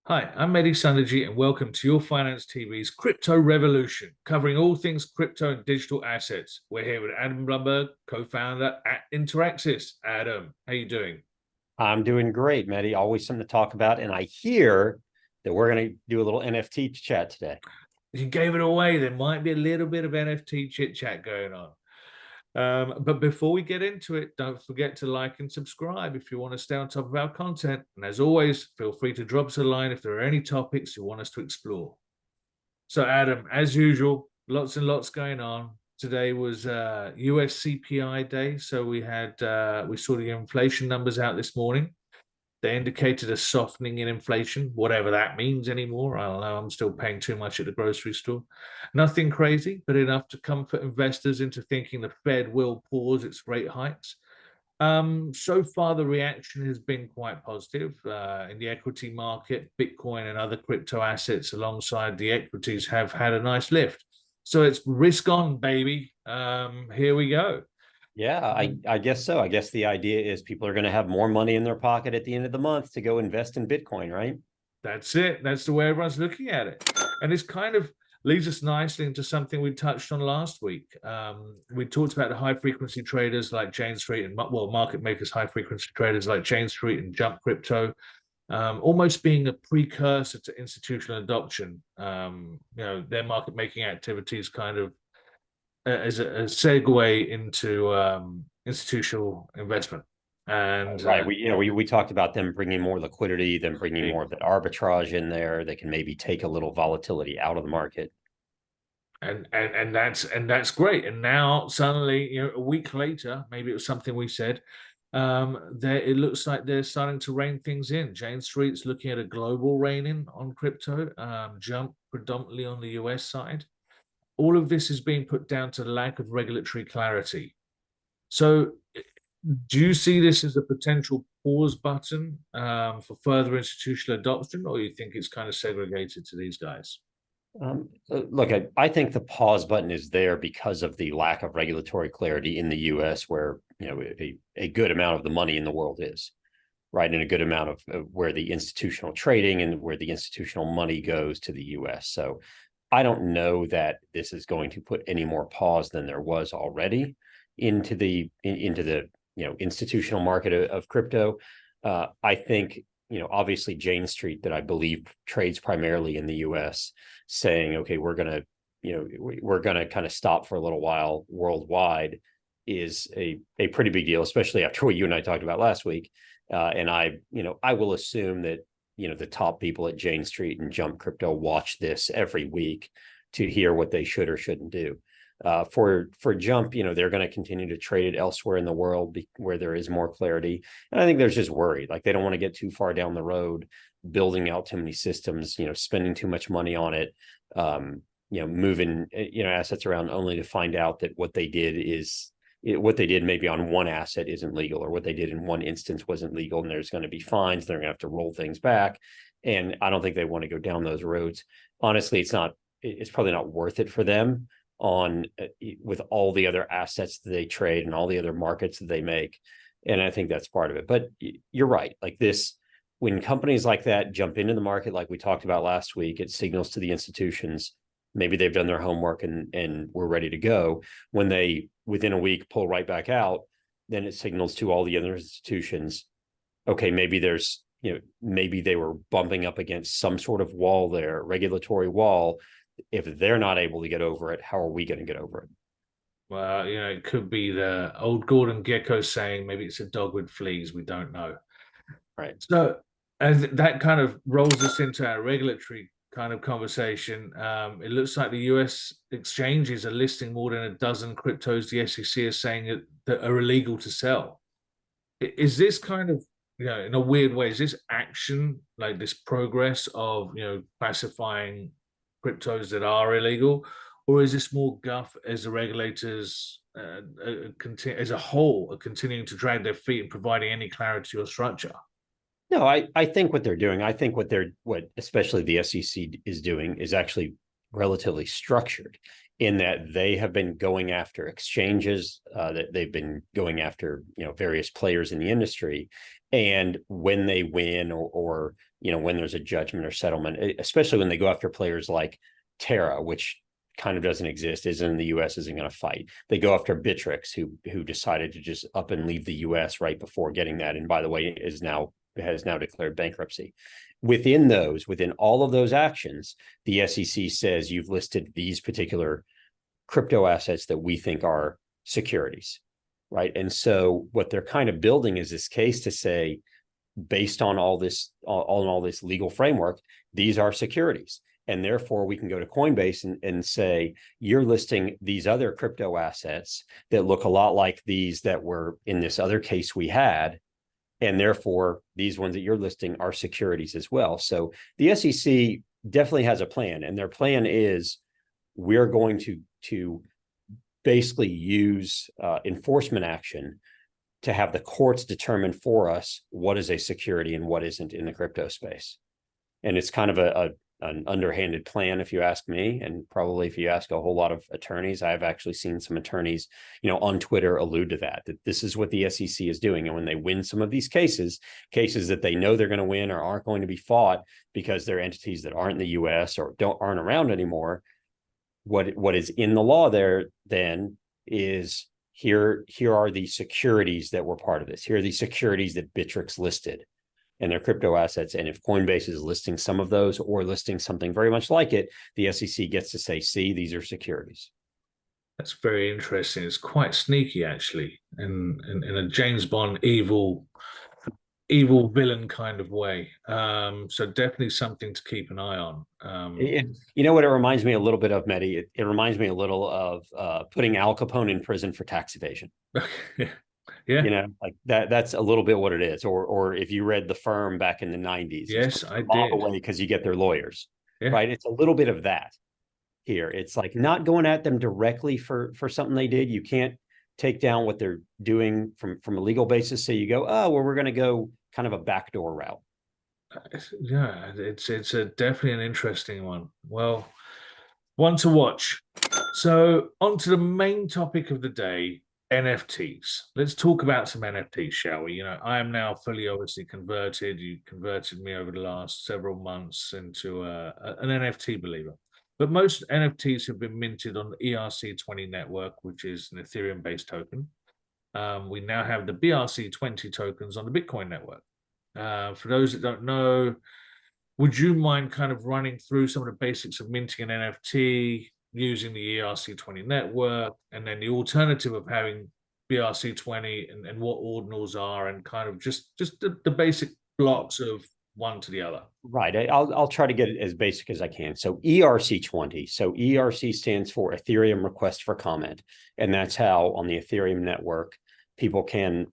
Hi, I'm Mehdi Sanaji, and welcome to your Finance TV's Crypto Revolution, covering all things crypto and digital assets. We're here with Adam Blumberg, co-founder at Interaxis. Adam, how you doing? I'm doing great, Mehdi. Always something to talk about. And I hear that we're going to do a little NFT chat today. You gave it away. There might be a little bit of NFT chit chat going on. But before we get into it, don't forget to like and subscribe if you want to stay on top of our content. And as always, feel free to drop us a line if there are any topics you want us to explore. So, Adam, as usual, lots and lots going on. Today was US CPI day, so we saw the inflation numbers out this morning. They indicated a softening in inflation, whatever that means anymore. I don't know. I'm still paying too much at the grocery store. Nothing crazy, but enough to comfort investors into thinking the Fed will pause its rate hikes. So far, the reaction has been quite positive in the equity market. Bitcoin and other crypto assets, alongside the equities, have had a nice lift. So it's risk on, baby. Here we go. Yeah, I guess so. I guess the idea is people are going to have more money in their pocket at the end of the month to go invest in Bitcoin, right? That's it. That's the way everyone's looking at it. And this kind of leads us nicely into something we touched on last week. We talked about the high frequency traders like Jane Street and, well, market makers, high frequency traders like Jane Street and Jump Crypto, almost being a precursor to institutional adoption. Their market making activities kind of as a segue into institutional investment. And Right. We talked about them bringing more liquidity, them bringing more of that arbitrage in there. They can maybe take a little volatility out of the market. And that's great. And now suddenly, a week later, maybe it was something we said. There it looks like they're starting to rein things in. Jane Street's looking at a global rein in on crypto. Jump predominantly on the US side. All of this is being put down to the lack of regulatory clarity. So, do you see this as a potential pause button for further institutional adoption, or you think it's kind of segregated to these guys? Look, I think the pause button is there because of the lack of regulatory clarity in the U.S., where a good amount of the money in the world is, right, and a good amount of where the institutional trading and where the institutional money goes to the U.S. So I don't know that this is going to put any more pause than there was already into the institutional market of crypto. I think obviously Jane Street, that I believe trades primarily in the U.S., saying, okay, we're gonna kind of stop for a little while worldwide, is a pretty big deal, especially after what you and I talked about last week. And I will assume that the top people at Jane Street and Jump Crypto watch this every week to hear what they should or shouldn't do. For Jump, they're going to continue to trade it elsewhere in the world where there is more clarity. And I think there's just worry, like they don't want to get too far down the road, building out too many systems, spending too much money on it, moving, assets around only to find out that what they did maybe on one asset isn't legal, or what they did in one instance wasn't legal, and there's going to be fines. They're going to have to roll things back. And I don't think they want to go down those roads. Honestly, it's probably not worth it for them with all the other assets that they trade and all the other markets that they make. And I think that's part of it. But you're right. Like this, when companies like that jump into the market, like we talked about last week, it signals to the institutions, maybe they've done their homework and we're ready to go. When they, within a week, pull right back out, then it signals to all the other institutions, okay, maybe maybe they were bumping up against some sort of wall there, regulatory wall. If they're not able to get over it, how are we going to get over it? Well, it could be the old Gordon Gecko saying, maybe it's a dog with fleas. We don't know. Right. So, as that kind of rolls us into our regulatory kind of conversation, it looks like the US exchanges are listing more than a dozen cryptos the SEC is saying that are illegal to sell. Is this kind of, in a weird way, is this action, like this progress of, classifying cryptos that are illegal, or is this more guff as the regulators as a whole are continuing to drag their feet and providing any clarity or structure? No, I think what they're doing, I think what especially the SEC is doing is actually relatively structured in that they have been going after exchanges, that they've been going after, various players in the industry. And when they win or when there's a judgment or settlement, especially when they go after players like Terra, which kind of doesn't exist, isn't in the US, isn't going to fight. They go after Bittrex, who decided to just up and leave the US right before getting that. And by the way, has now declared bankruptcy. Within all of those actions, the SEC says you've listed these particular crypto assets that we think are securities, right? And so what they're kind of building is this case to say, based on all this legal framework, these are securities. And therefore, we can go to Coinbase and say, you're listing these other crypto assets that look a lot like these that were in this other case we had. And therefore, these ones that you're listing are securities as well. So the SEC definitely has a plan. And their plan is, we're going to basically use enforcement action to have the courts determine for us what is a security and what isn't in the crypto space. And it's kind of an underhanded plan, if you ask me, and probably if you ask a whole lot of attorneys. I've actually seen some attorneys, on Twitter allude to that this is what the SEC is doing. And when they win some of these cases that they know they're going to win or aren't going to be fought because they're entities that aren't in the US or aren't around anymore, what is in the law there then is here are the securities that were part of this. Here are the securities that Bittrex listed and their crypto assets. And if Coinbase is listing some of those or listing something very much like it, the SEC gets to say, see, these are securities. That's very interesting. It's quite sneaky, actually, in a James Bond evil villain kind of way. So definitely something to keep an eye on. You know what it reminds me a little bit of, Mehdi? It reminds me a little of putting Al Capone in prison for tax evasion. Yeah. Like that's a little bit what it is. Or if you read The Firm back in the 90s. Yes, I did. Away because you get their lawyers, yeah. Right? It's a little bit of that here. It's like not going at them directly for something they did. You can't take down what they're doing from a legal basis. So you go, oh, well, we're going to go kind of a backdoor route. Yeah, it's definitely an interesting one. Well, one to watch. So on to the main topic of the day, NFTs. Let's talk about some NFTs, shall we? I am now fully obviously converted. You converted me over the last several months into an NFT believer. But most NFTs have been minted on the ERC-20 network, which is an Ethereum-based token. We now have the BRC-20 tokens on the Bitcoin network. For those that don't know, would you mind kind of running through some of the basics of minting an NFT using the ERC-20 network, and then the alternative of having BRC-20 and what ordinals are, and kind of just the basic blocks of one to the other? Right. I'll try to get it as basic as I can. So ERC-20. So ERC stands for Ethereum Request for Comment, and that's how on the Ethereum network people can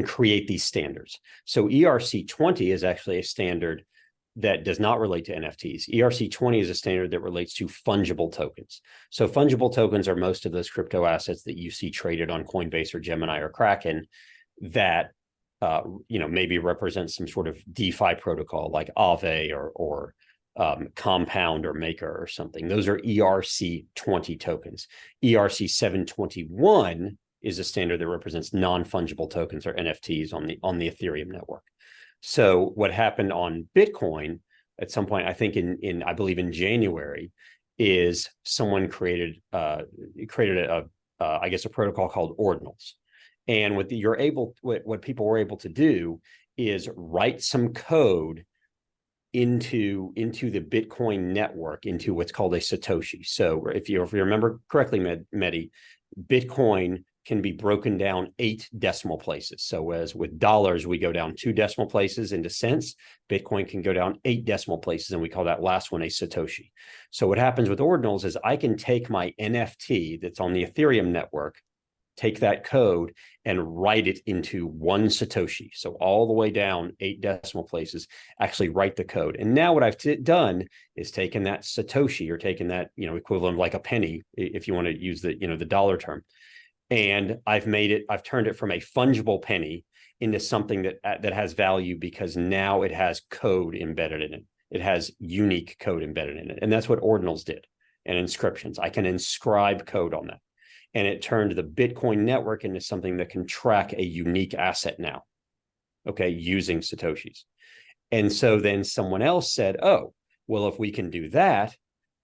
create these standards. So ERC-20 is actually a standard that does not relate to NFTs. ERC-20 is a standard that relates to fungible tokens. So fungible tokens are most of those crypto assets that you see traded on Coinbase or Gemini or Kraken that maybe represent some sort of DeFi protocol like Aave or Compound or Maker or something. Those are ERC-20 tokens. ERC-721 is a standard that represents non-fungible tokens or NFTs on the Ethereum network. So what happened on Bitcoin at some point, I think I believe in January, is someone created a protocol called Ordinals. And what people were able to do is write some code into the Bitcoin network, into what's called a Satoshi. So if you remember correctly, Mehdi, Bitcoin can be broken down 8 decimal places. So as with dollars, we go down 2 decimal places into cents, Bitcoin can go down 8 decimal places, and we call that last one a Satoshi. So what happens with Ordinals is I can take my NFT that's on the Ethereum network, take that code and write it into 1 Satoshi. So all the way down 8 decimal places, actually write the code. And now what I've done is taken that Satoshi, or taken that, equivalent of like a penny, if you want to use the dollar term. And I've turned it from a fungible penny into something that has value, because now it has code embedded in it. It has unique code embedded in it. And that's what Ordinals did, and inscriptions. I can inscribe code on that. And it turned the Bitcoin network into something that can track a unique asset now, okay, using Satoshis. And so then someone else said, oh, well, if we can do that,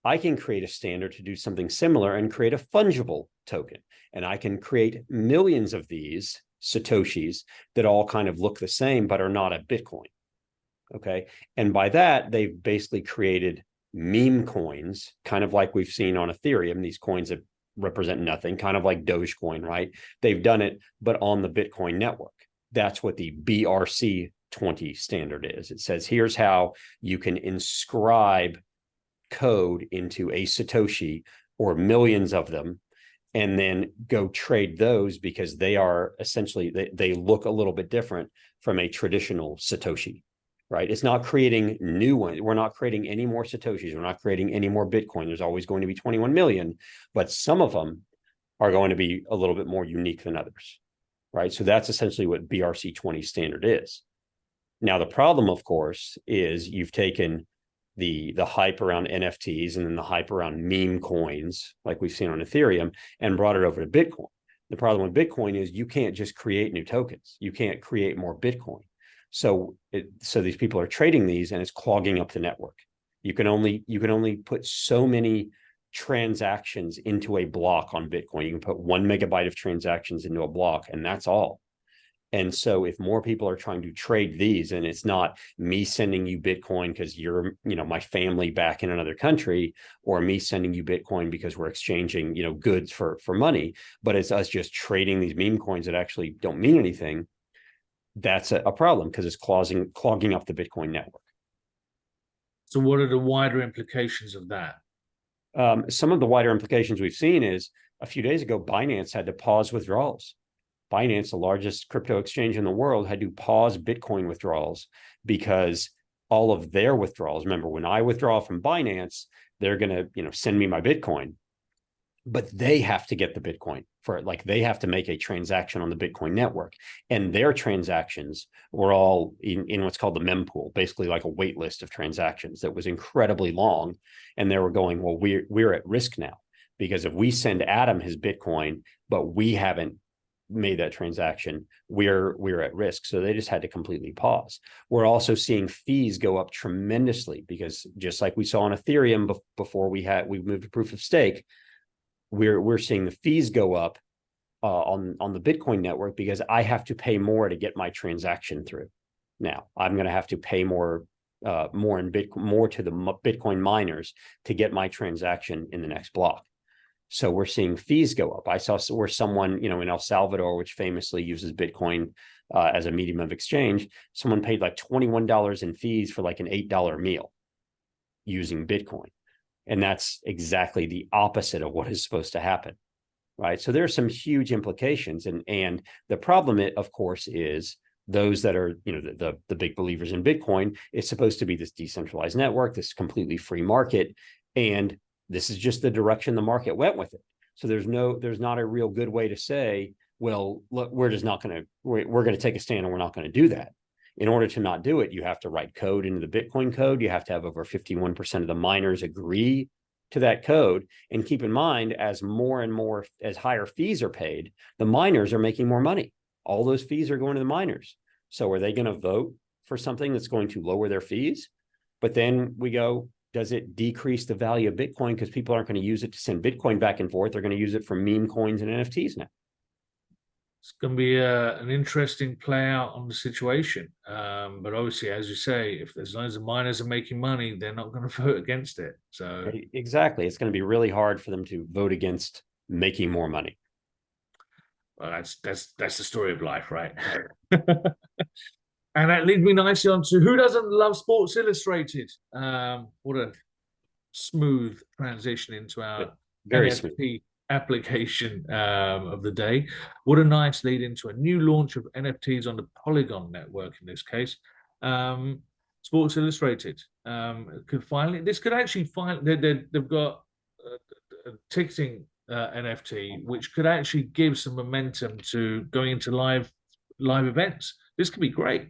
I can create a standard to do something similar and create a fungible token. And I can create millions of these Satoshis that all kind of look the same, but are not a Bitcoin. Okay. And by that, they've basically created meme coins, kind of like we've seen on Ethereum, these coins that represent nothing, kind of like Dogecoin, right? They've done it, but on the Bitcoin network. That's what the BRC-20 standard is. It says, here's how you can inscribe code into a Satoshi or millions of them, and then go trade those, because they are essentially, they look a little bit different from a traditional Satoshi, right? It's not creating new ones. We're not creating any more Satoshis. We're not creating any more Bitcoin. There's always going to be 21 million, but some of them are going to be a little bit more unique than others, right? So that's essentially what BRC-20 standard is. Now, the problem, of course, is you've taken the hype around NFTs and then the hype around meme coins, like we've seen on Ethereum, and brought it over to Bitcoin. The problem with Bitcoin is you can't just create new tokens. You can't create more Bitcoin. So these people are trading these, and it's clogging up the network. You can only put so many transactions into a block on Bitcoin. You can put 1 megabyte of transactions into a block, and that's all. And so if more people are trying to trade these, and it's not me sending you Bitcoin because you're, my family back in another country, or me sending you Bitcoin because we're exchanging, goods for money, but it's us just trading these meme coins that actually don't mean anything, that's a problem, because it's clogging up the Bitcoin network. So what are the wider implications of that? Some of the wider implications we've seen is, a few days ago, Binance had to pause withdrawals. Binance, the largest crypto exchange in the world, had to pause Bitcoin withdrawals because all of their withdrawals, remember, when I withdraw from Binance, they're going to, send me my Bitcoin, but they have to get the Bitcoin for it. Like, they have to make a transaction on the Bitcoin network, and their transactions were all in what's called the mempool, basically like a wait list of transactions that was incredibly long. And they were going, well, we're at risk now, because if we send Adam his Bitcoin, but we haven't made that transaction, we're at risk. So they just had to completely pause. We're also seeing fees go up tremendously, because just like we saw on Ethereum before we moved to proof of stake, we're seeing the fees go up on the Bitcoin network, because I have to pay more to get my transaction through. Now I'm going to have to pay more to the Bitcoin miners to get my transaction in the next block. So we're seeing fees go up. I saw where someone, in El Salvador, which famously uses Bitcoin as a medium of exchange, someone paid like $21 in fees for like an $8 meal using Bitcoin. And that's exactly the opposite of what is supposed to happen, right? So there are some huge implications. And the problem, of course, is those that are, the big believers in Bitcoin, it's supposed to be this decentralized network, this completely free market. And this is just the direction the market went with it. So there's not a real good way to say, well, look, we're going to take a stand and we're not going to do that. In order to not do it, you have to write code into the Bitcoin code. You have to have over 51% of the miners agree to that code. And keep in mind, as higher fees are paid, the miners are making more money. All those fees are going to the miners. So are they going to vote for something that's going to lower their fees? But then we go, does it decrease the value of Bitcoin, because people aren't going to use it to send Bitcoin back and forth? They're going to use it for meme coins and NFTs now. It's going to be an interesting play out on the situation. But obviously, as you say, if there's loads of miners are making money, they're not going to vote against it. So exactly, it's going to be really hard for them to vote against making more money. Well, that's the story of life, right? And that leads me nicely on to, who doesn't love Sports Illustrated? What a smooth transition into our Very NFT smooth application of the day. What a nice lead into a new launch of NFTs on the Polygon network in this case. Sports Illustrated they've got a ticketing NFT, which could actually give some momentum to going into live events. This could be great.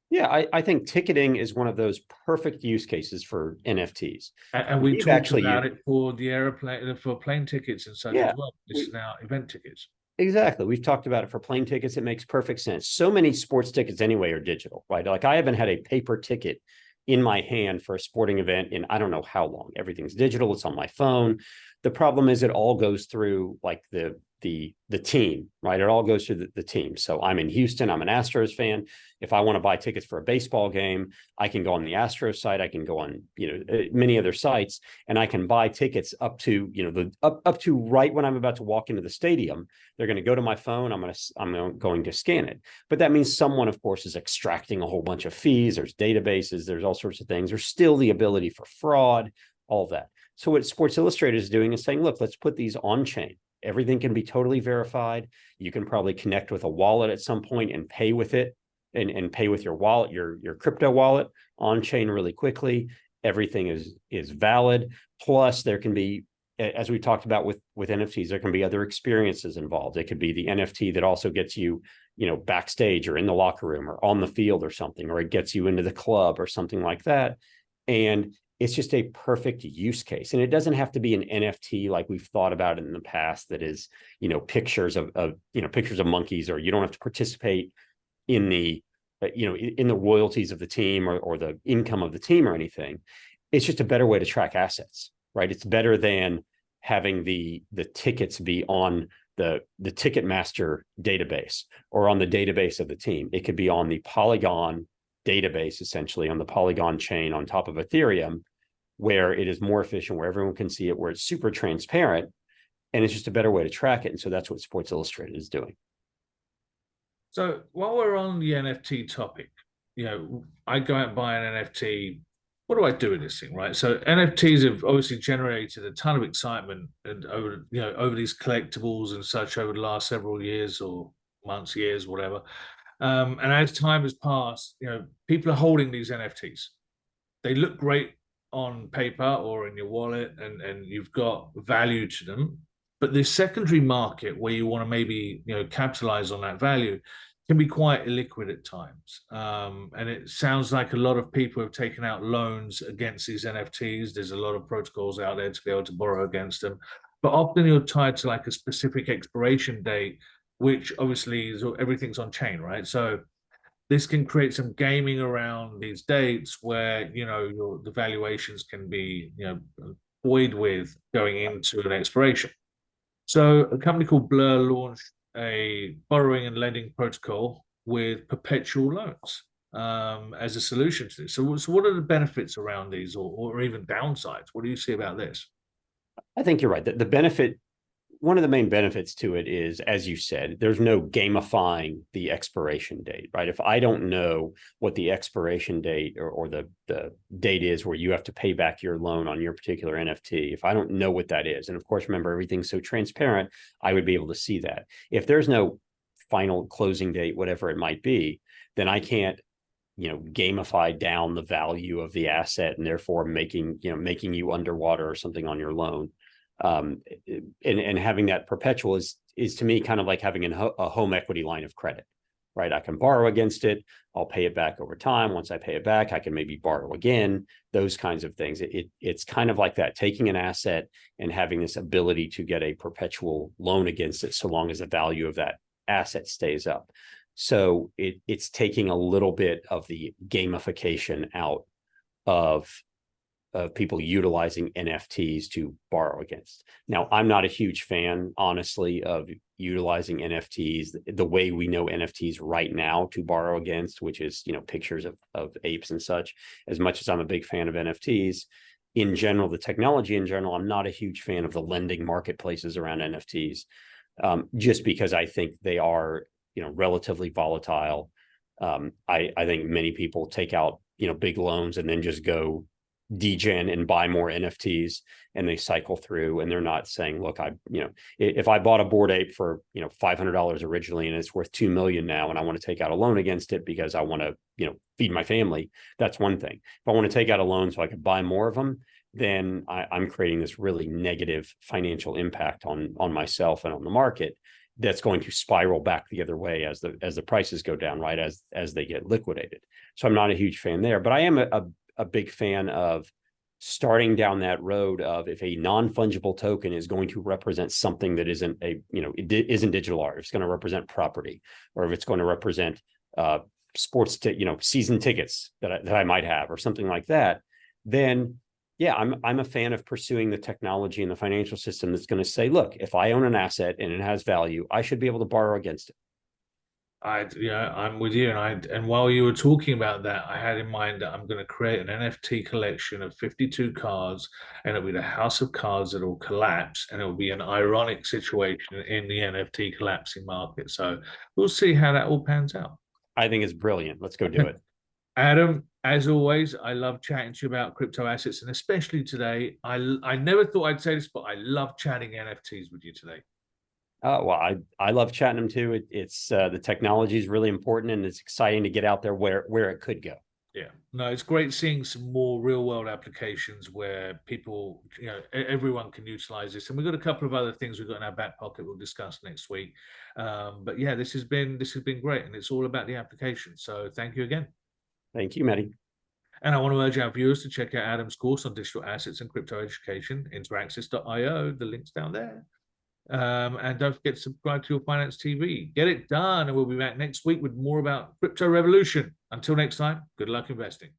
Yeah, I think ticketing is one of those perfect use cases for NFTs. And we We've talked actually about used, it for the airplane, for plane tickets and such yeah, as well. It's we, now event tickets. exactly. We've talked about it for plane tickets. It makes perfect sense. So many sports tickets anyway are digital, right? Like I haven't had a paper ticket in my hand for a sporting event in I don't know how long. Everything's digital. It's on my phone. The problem is it all goes through like the team, right? It all goes through the team. So I'm in Houston. I'm an Astros fan. If I want to buy tickets for a baseball game, I can go on the Astros site. I can go on many other sites, and I can buy tickets up to the up to right when I'm about to walk into the stadium. They're going to go to my phone. I'm going to scan it. But that means someone, of course, is extracting a whole bunch of fees. There's databases. There's all sorts of things. There's still the ability for fraud, all of that. So what Sports Illustrated is doing is saying, look, let's put these on chain. Everything can be totally verified. You can probably connect with a wallet at some point and pay with it and pay with your wallet, your crypto wallet on chain really quickly. Everything is valid. Plus, there can be, as we talked about with NFTs, there can be other experiences involved. It could be the NFT that also gets you, backstage or in the locker room or on the field or something, or it gets you into the club or something like that. And it's just a perfect use case. And it doesn't have to be an NFT like we've thought about it in the past that is, pictures of pictures of monkeys, or you don't have to participate in the, in the royalties of the team or the income of the team or anything. It's just a better way to track assets, right? It's better than having the tickets be on the Ticketmaster database or on the database of the team. It could be on the Polygon database, essentially on the Polygon chain on top of Ethereum, where it is more efficient, where everyone can see it, where it's super transparent, and it's just a better way to track it. And so that's what Sports Illustrated is doing. So while we're on the NFT topic, I go out and buy an NFT. What do I do with this thing, right? So NFTs have obviously generated a ton of excitement and over these collectibles and such over the last several years or months, years, whatever. And as time has passed, people are holding these NFTs. They look great on paper or in your wallet, and you've got value to them. But the secondary market, where you want to maybe capitalize on that value, can be quite illiquid at times. And it sounds like a lot of people have taken out loans against these NFTs. There's a lot of protocols out there to be able to borrow against them, but often you're tied to like a specific expiration date, which obviously is everything's on chain, right? So this can create some gaming around these dates where the valuations can be toyed with going into an expiration. So a company called Blur launched a borrowing and lending protocol with perpetual loans as a solution to this. So what are the benefits around these, or even downsides? What do you see about this? I think you're right. The benefit, one of the main benefits to it is, as you said, there's no gamifying the expiration date, right? If I don't know what the expiration date or the date is where you have to pay back your loan on your particular NFT, if I don't know what that is, and of course, remember, everything's so transparent, I would be able to see that. If there's no final closing date, whatever it might be, then I can't gamify down the value of the asset and therefore making you underwater or something on your loan. And having that perpetual is to me kind of like having a home equity line of credit, right? I can borrow against it. I'll pay it back over time. Once I pay it back, I can maybe borrow again, those kinds of things. It's kind of like that, taking an asset and having this ability to get a perpetual loan against it, so long as the value of that asset stays up. So it's taking a little bit of the gamification out of people utilizing NFTs to borrow against. Now, I'm not a huge fan, honestly, of utilizing NFTs the way we know NFTs right now to borrow against, which is, pictures of apes and such. As much as I'm a big fan of NFTs, in general, the technology in general, I'm not a huge fan of the lending marketplaces around NFTs, just because I think they are, relatively volatile. I think many people take out, big loans and then just go degen and buy more NFTs, and they cycle through, and they're not saying, look, if I bought a Bored Ape for, $500 originally and it's worth 2 million now, and I want to take out a loan against it because I want to, feed my family, that's one thing. If I want to take out a loan so I could buy more of them, then I'm creating this really negative financial impact on myself and on the market. that's going to spiral back the other way as the prices go down, right? As they get liquidated. So I'm not a huge fan there, but I am a big fan of starting down that road of, if a non-fungible token is going to represent something that isn't isn't digital art, if it's going to represent property, or if it's going to represent sports, season tickets that I might have, or something like that, then yeah, I'm a fan of pursuing the technology and the financial system that's going to say, look, if I own an asset and it has value, I should be able to borrow against it. I'm with you, and while you were talking about that, I had in mind that I'm going to create an NFT collection of 52 cards, and it'll be the house of cards that will collapse, and it'll be an ironic situation in the NFT collapsing market. So we'll see how that all pans out. I think it's brilliant. Let's go do it. Adam, as always, I love chatting to you about crypto assets, and especially today. I never thought I'd say this, but I love chatting NFTs with you today. Well, I love chatting them too. It's the technology is really important, and it's exciting to get out there where it could go. Yeah, no, it's great seeing some more real world applications where people, everyone can utilize this. And we've got a couple of other things we've got in our back pocket we'll discuss next week. But yeah, this has been great, and it's all about the application. So thank you again. Thank you, Mehdi. And I want to urge our viewers to check out Adam's course on digital assets and crypto education, interaxis.io. The link's down there. And don't forget to subscribe to Your Finance TV. Get it done, and we'll be back next week with more about crypto revolution. Until next time, good luck investing.